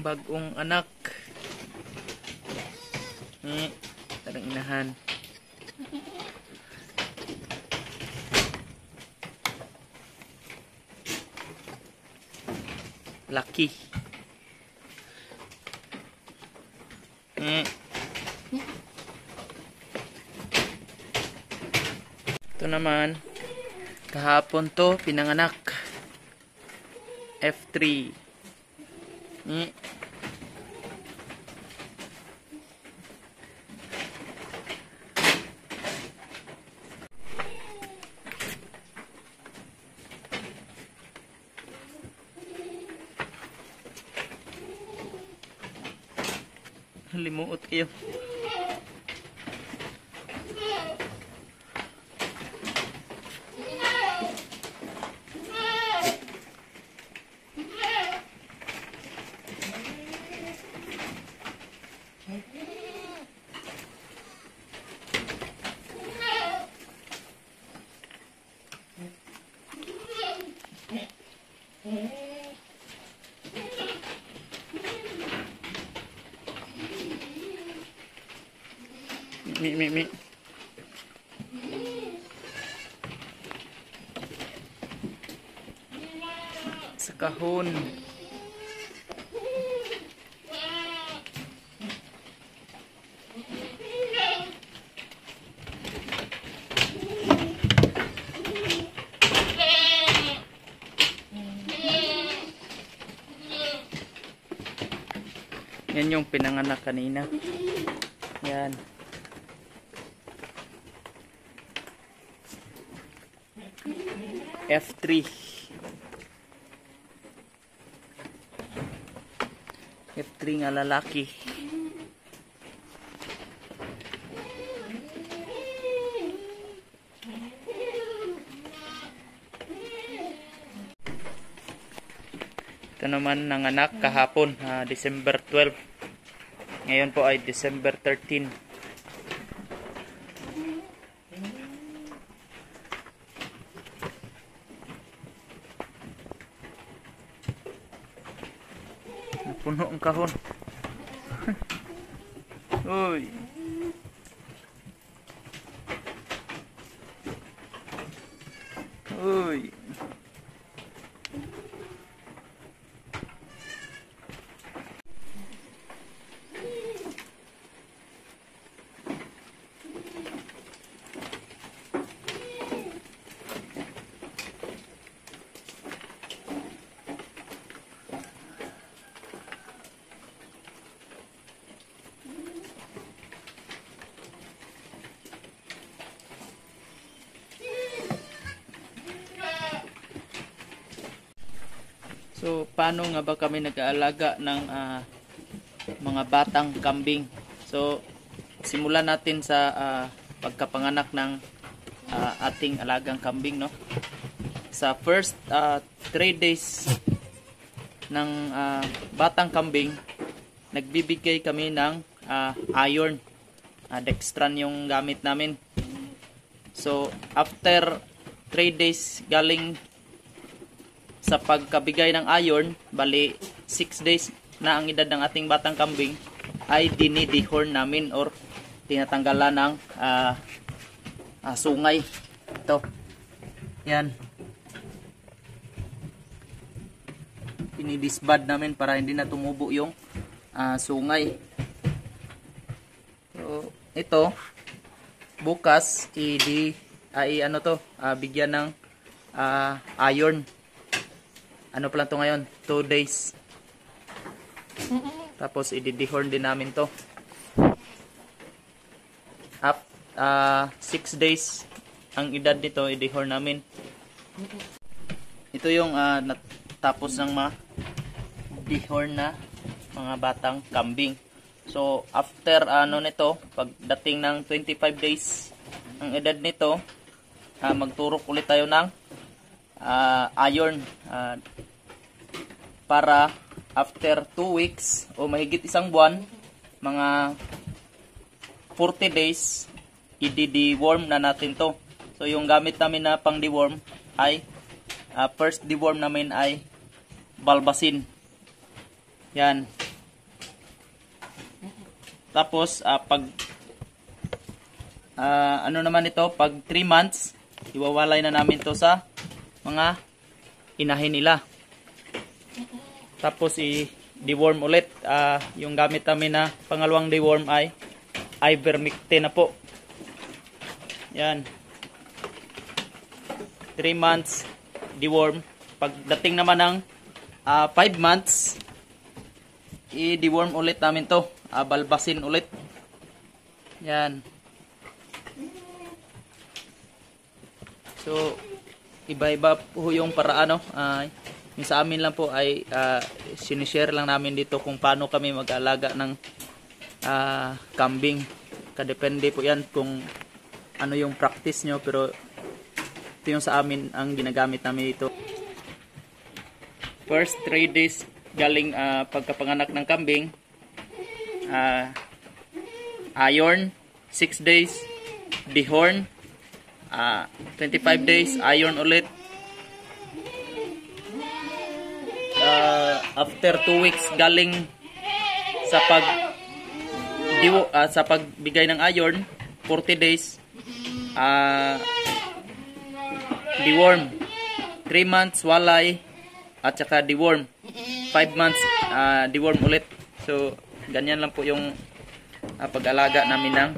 bagong anak. Tarang inahan. Lucky. Ito naman, kahapon to pinanganak. F3. Limuot kayo. Mi. Sa kahon. Yan yung pinanganak kanina. Yan. F3. F3 nga lalaki. Ito naman nanganak kahapon, December 12. Ngayon po ay December 13. Puno ang kahon. Uy. Uy. So, paano nga ba kami nag-aalaga ng mga batang kambing? So, simulan natin sa pagkapanganak ng ating alagang kambing, no? Sa first 3 days ng batang kambing, nagbibigay kami ng iron. Dextran yung gamit namin. So, after 3 days galing sa pagkabigay ng iron, bali 6 days na ang edad ng ating batang kambing, ay dinidehorn namin or tinatanggalan ng sungay. Ito. Yan. Pinidisbad namin para hindi na tumubo yung sungay. So, ito bukas bigyan ng iron. Ano pa lang to ngayon? 2 days. Tapos i-dehorn din namin to. 6 days ang edad nito, i-dehorn namin. Ito yung natapos ng ma-dehorn na mga batang kambing. So after nito, pagdating ng 25 days ang edad nito, magturok ulit tayo ng iron para after 2 weeks o mahigit isang buwan, mga 40 days, i-deworm na natin to. So yung gamit namin na pang deworm ay first deworm namin ay Balbacin. Yan. Tapos ano naman ito, pag 3 months, iwawalay na namin to sa mga inahin nila. Tapos i-deworm ulit. Yung gamit namin na pangalawang deworm ay ivermectin na po. Yan. 3 months deworm. Pagdating naman ng 5 months, i-deworm ulit namin to. Balbasin ulit. Yan. So, iba-iba po yung paraan. Yung sa amin lang po ay sinishare lang namin dito kung paano kami mag-alaga ng kambing. Kadepende po yan kung ano yung practice nyo, pero ito yung sa amin ang ginagamit namin dito. First 3 days galing pagkapanganak ng kambing, iron. 6 days dehorn. 25 days iron ulit. After 2 weeks galing sa pagbigay ng iron, 40 days deworm. 3 months walay at saka deworm. 5 months deworm ulit. So ganyan lang po yung pag-alaga namin ng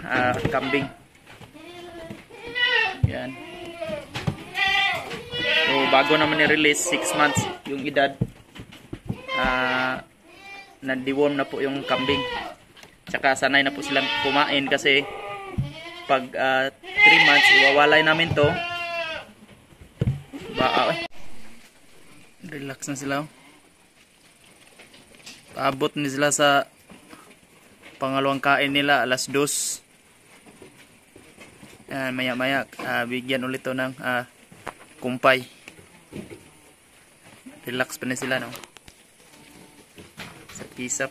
kambing. Yan. So bago naman i-release 6 months yung edad, na-deworm na po yung kambing. Tsaka sanay na po silang kumain kasi pag 3 months iwawalay namin to. Relax na sila. Paabot ni sila sa pangalawang kain nila, alas 2. Maya-maya bigyan ulit to ng kumpay. Relax pa na sila, no? Sa kisap.